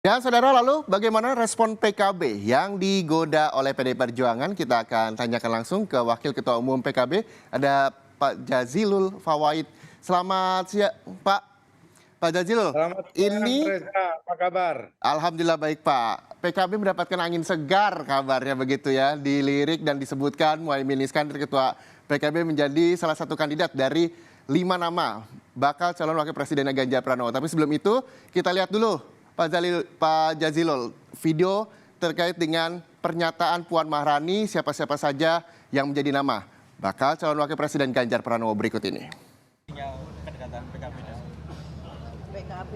Ya, saudara, lalu bagaimana respon PKB yang digoda oleh PDI Perjuangan? Kita akan tanyakan langsung ke Wakil Ketua Umum PKB, ada Pak Jazilul Fawait. Selamat siang, Pak. Pak Jazilul, Selamat siang ini Reza, apa kabar? alhamdulillah baik, Pak. PKB mendapatkan angin segar kabarnya begitu ya. Dilirik dan disebutkan Muhaimin Iskandar, Ketua PKB, menjadi salah satu kandidat dari 5 nama bakal calon wakil presidennya Ganjar Pranowo. Tapi sebelum itu kita lihat dulu Pak Jazilul, video terkait dengan pernyataan Puan Maharani siapa-siapa saja yang menjadi nama bakal calon wakil presiden Ganjar Pranowo berikut ini. Kedekatan PKB dan PKB,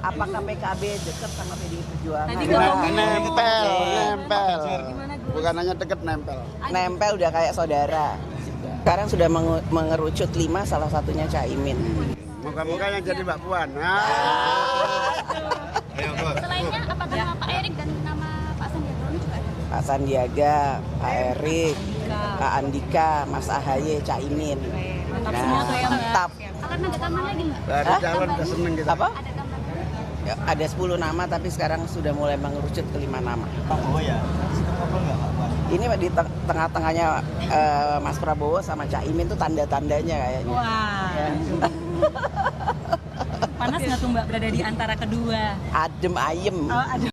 apakah PKB dekat sama PDI Perjuangan? Tadi ngomong Nempel, gimana Gus? bukan hanya deket nempel. Nempel udah kayak saudara. Sekarang sudah mengerucut 5, salah satunya Caimin. Moga-moga yang jadi Mbak Puan. Selainnya apakah nama Pak Erik dan nama Pak Sandiaga Uno juga ada? Pak Sandiaga, Pak Erik, Pak Andika, Mas Ahaye, Caimin. Mantap semua tuh ya Mbak. Mantap. Akan ada tambahan lagi Mbak? Dari calon udah seneng kita. Apa? Ada tambahan. Ya, ada 10 nama tapi sekarang sudah mulai mengerucut ke 5 nama. Prabowo ya, sikap Prabowo nggak Pak Puan? Ini di tengah-tengahnya Mas Prabowo sama Caimin tuh tanda-tandanya kayaknya. Wah. Ya. Panas nggak tuh Mbak berada di antara kedua? Adem ayem. Oh, ada.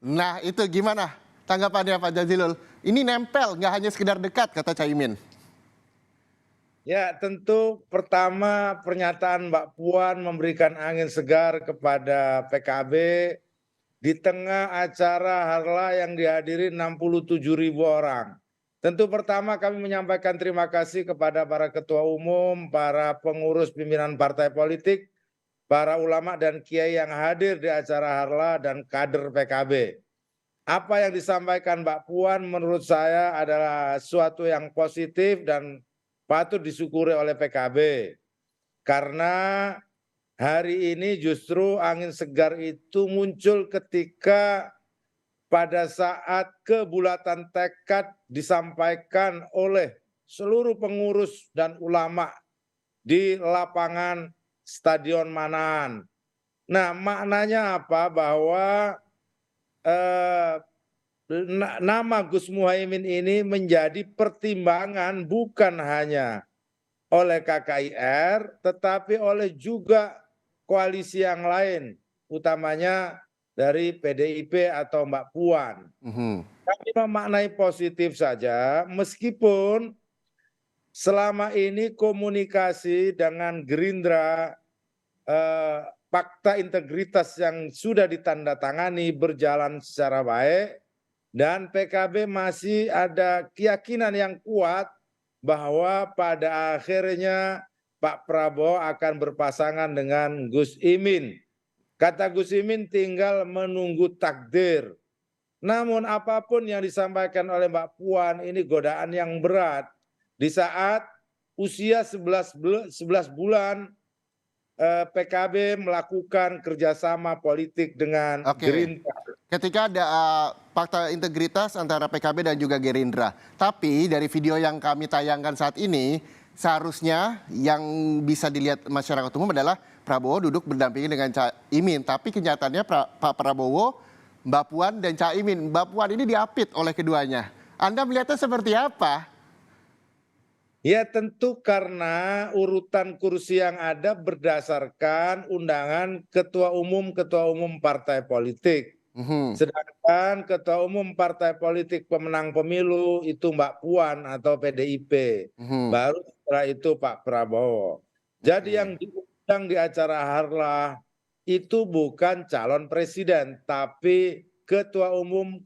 Nah, itu gimana tanggapannya Pak Jazilul? Ini nempel, nggak hanya sekedar dekat, kata Caimin. Ya, tentu pertama pernyataan Mbak Puan memberikan angin segar kepada PKB di tengah acara Harlah yang dihadiri 67.000 orang. Tentu pertama kami menyampaikan terima kasih kepada para ketua umum, para pengurus pimpinan partai politik, para ulama dan kiai yang hadir di acara Harlah dan kader PKB. Apa yang disampaikan Mbak Puan menurut saya adalah suatu yang positif dan patut disyukuri oleh PKB. Karena hari ini justru angin segar itu muncul ketika pada saat kebulatan tekad disampaikan oleh seluruh pengurus dan ulama di lapangan Stadion Manahan. Nah, maknanya apa? Bahwa nama Gus Muhaimin ini menjadi pertimbangan bukan hanya oleh KKIR, tetapi oleh juga koalisi yang lain, utamanya dari PDIP atau Mbak Puan. Kami memaknai positif saja, meskipun selama ini komunikasi dengan Gerindra, fakta integritas yang sudah ditandatangani berjalan secara baik, dan PKB masih ada keyakinan yang kuat bahwa pada akhirnya Pak Prabowo akan berpasangan dengan Gus Imin. Kata Gus Imin tinggal menunggu takdir. Namun apapun yang disampaikan oleh Mbak Puan ini godaan yang berat. Di saat usia 11 bulan PKB melakukan kerjasama politik dengan Gerindra. Ketika ada fakta integritas antara PKB dan juga Gerindra. Tapi dari video yang kami tayangkan saat ini, seharusnya yang bisa dilihat masyarakat umum adalah Prabowo duduk berdampingan dengan Caimin. Tapi kenyataannya Pak Prabowo, Mbak Puan dan Caimin. Mbak Puan ini diapit oleh keduanya. Anda melihatnya seperti apa? Ya, tentu karena urutan kursi yang ada berdasarkan undangan ketua umum partai politik. Sedangkan ketua umum partai politik pemenang pemilu itu Mbak Puan atau PDIP. Baru setelah itu Pak Prabowo. Jadi yang diundang di acara Harlah itu bukan calon presiden, tapi ketua umum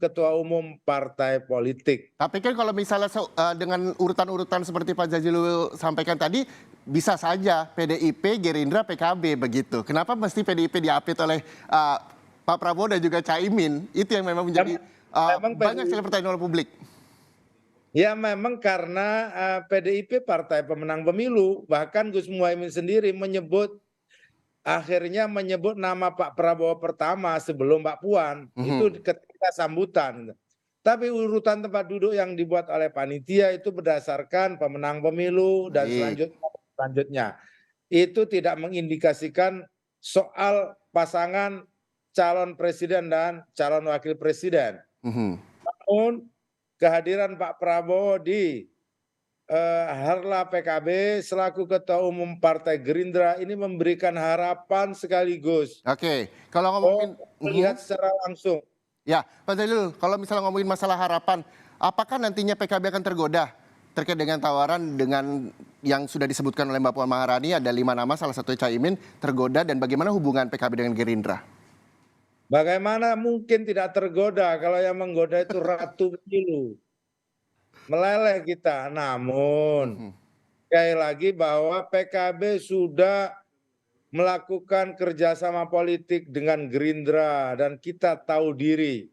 partai politik. Tapi kan kalau misalnya dengan urutan-urutan seperti Pak Jazilul sampaikan tadi, bisa saja PDIP, Gerindra, PKB begitu. Kenapa mesti PDIP diapit oleh Pak Prabowo dan juga Caimin? Itu yang memang menjadi banyak sekali pertanyaan oleh publik. Ya, memang karena PDIP partai pemenang pemilu, bahkan Gus Muhaimin sendiri akhirnya menyebut nama Pak Prabowo pertama sebelum Mbak Puan. Itu ketika sambutan. Tapi urutan tempat duduk yang dibuat oleh panitia itu berdasarkan pemenang pemilu dan selanjutnya. Itu tidak mengindikasikan soal pasangan calon presiden dan calon wakil presiden. Namun kehadiran Pak Prabowo di Harlah PKB selaku Ketua Umum Partai Gerindra ini memberikan harapan sekaligus Oke, kalau ngomongin melihat secara langsung. ya, Pak Zainuddin, kalau misalnya ngomongin masalah harapan, apakah nantinya PKB akan tergoda terkait dengan tawaran dengan yang sudah disebutkan oleh Mbak Puan Maharani, ada 5 nama, salah satu Caimin tergoda, dan bagaimana hubungan PKB dengan Gerindra? Bagaimana mungkin tidak tergoda kalau yang menggoda itu Ratu Pemilu. Meleleh kita, namun sekali lagi bahwa PKB sudah melakukan kerjasama politik dengan Gerindra dan kita tahu diri.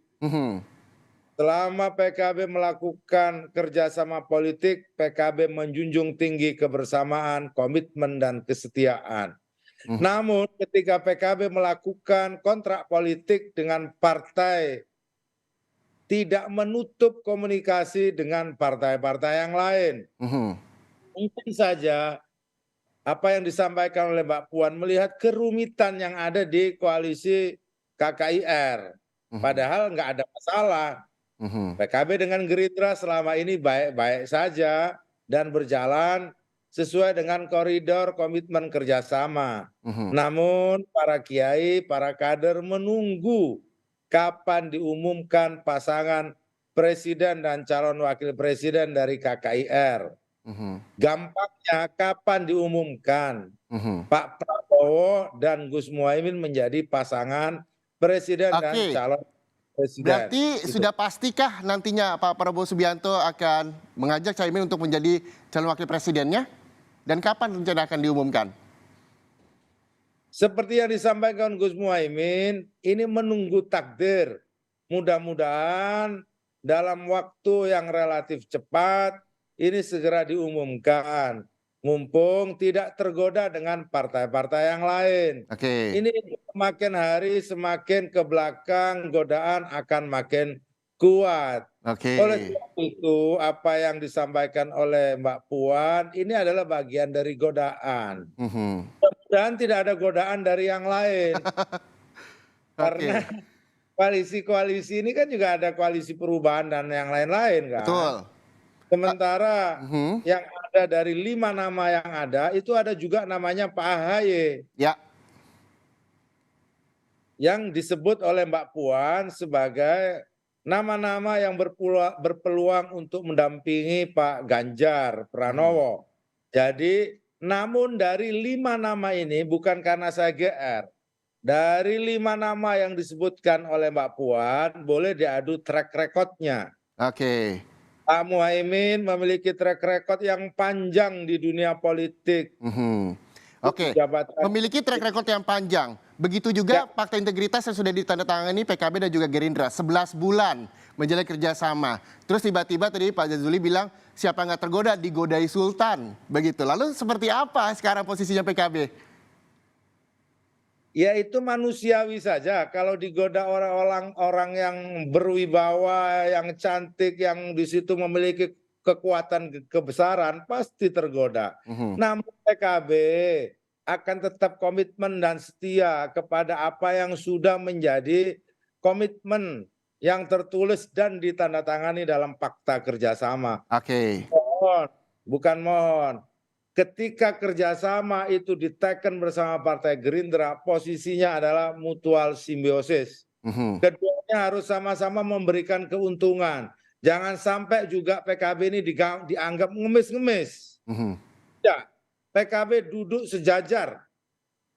Selama PKB melakukan kerjasama politik, PKB menjunjung tinggi kebersamaan, komitmen, dan kesetiaan. Namun ketika PKB melakukan kontrak politik dengan partai, tidak menutup komunikasi dengan partai-partai yang lain. Mungkin saja apa yang disampaikan oleh Mbak Puan melihat kerumitan yang ada di koalisi KKIR. Padahal nggak ada masalah. PKB dengan Gerindra selama ini baik-baik saja dan berjalan sesuai dengan koridor komitmen kerjasama. Namun para kiai, para kader menunggu kapan diumumkan pasangan presiden dan calon wakil presiden dari KKIR. Gampangnya kapan diumumkan Pak Prabowo dan Gus Muhaimin menjadi pasangan presiden dan calon presiden. Berarti sudah pastikah nantinya Pak Prabowo Subianto akan mengajak Caimin untuk menjadi calon wakil presidennya? Dan kapan rencana akan diumumkan? Seperti yang disampaikan Gus Muhaimin, ini menunggu takdir. Mudah-mudahan dalam waktu yang relatif cepat ini segera diumumkan. Mumpung tidak tergoda dengan partai-partai yang lain. Ini semakin hari semakin ke belakang, godaan akan makin kuat. Oleh sebab itu apa yang disampaikan oleh Mbak Puan ini adalah bagian dari godaan. Mudah-mudahan tidak ada godaan dari yang lain. Karena koalisi-koalisi ini kan juga ada koalisi perubahan dan yang lain-lain kan. Betul. Sementara yang ada dari 5 nama yang ada itu ada juga namanya Pak AHY. Ya. Yang disebut oleh Mbak Puan sebagai nama-nama yang berpeluang untuk mendampingi Pak Ganjar Pranowo. Jadi, namun dari 5 nama ini bukan karena saya GR. Dari 5 nama yang disebutkan oleh Mbak Puan, boleh diadu track record-nya. Pak Muhaimin memiliki track record yang panjang di dunia politik. Memiliki track record yang panjang. Begitu juga fakta integritas yang sudah ditandatangani PKB dan juga Gerindra. 11 bulan menjalin kerjasama. Terus tiba-tiba tadi Pak Jazuli bilang siapa nggak tergoda digodai Sultan. Begitu. Lalu seperti apa sekarang posisinya PKB? Ya itu manusiawi saja. Kalau digoda orang-orang yang berwibawa, yang cantik, yang di situ memiliki kekuatan kebesaran, pasti tergoda. Namun PKB akan tetap komitmen dan setia kepada apa yang sudah menjadi komitmen yang tertulis dan ditandatangani dalam fakta kerjasama. Bukan mohon. Ketika kerjasama itu diteken bersama Partai Gerindra, posisinya adalah mutual simbiosis. Keduanya harus sama-sama memberikan keuntungan. Jangan sampai juga PKB ini dianggap ngemis-ngemis. Ya, PKB duduk sejajar.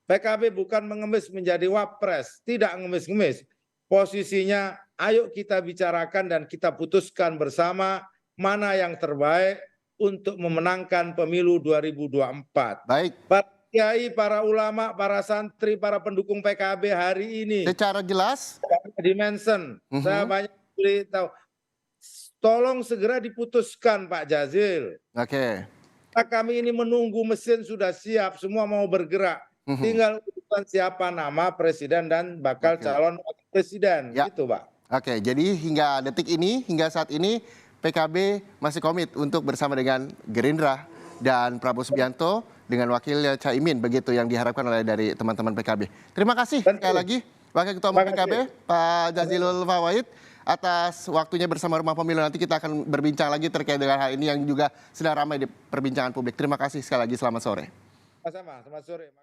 PKB bukan mengemis menjadi wapres, tidak ngemis-ngemis. Posisinya, ayo kita bicarakan dan kita putuskan bersama mana yang terbaik untuk memenangkan pemilu 2024. Baik. Para kiai, para ulama, para santri, para pendukung PKB hari ini. Secara jelas. Dimension. Saya banyak beritahu. Tolong segera diputuskan Pak Jazil. Kami ini menunggu, mesin sudah siap, semua mau bergerak. Tinggal urusan siapa nama presiden dan bakal calon wakil presiden. Gitu Pak. Jadi hingga detik ini, hingga saat ini PKB masih komit untuk bersama dengan Gerindra dan Prabowo Subianto dengan wakilnya Caimin begitu yang diharapkan oleh dari teman-teman PKB. Terima kasih Tentu. sekali lagi Wakil Ketua Umum Terima PKB kasih. Pak Jazilul Fawait atas waktunya bersama Rumah Pemilu. Nanti kita akan berbincang lagi terkait dengan hal ini yang juga sedang ramai di perbincangan publik. Terima kasih sekali lagi, selamat sore. Sama-sama, selamat sore.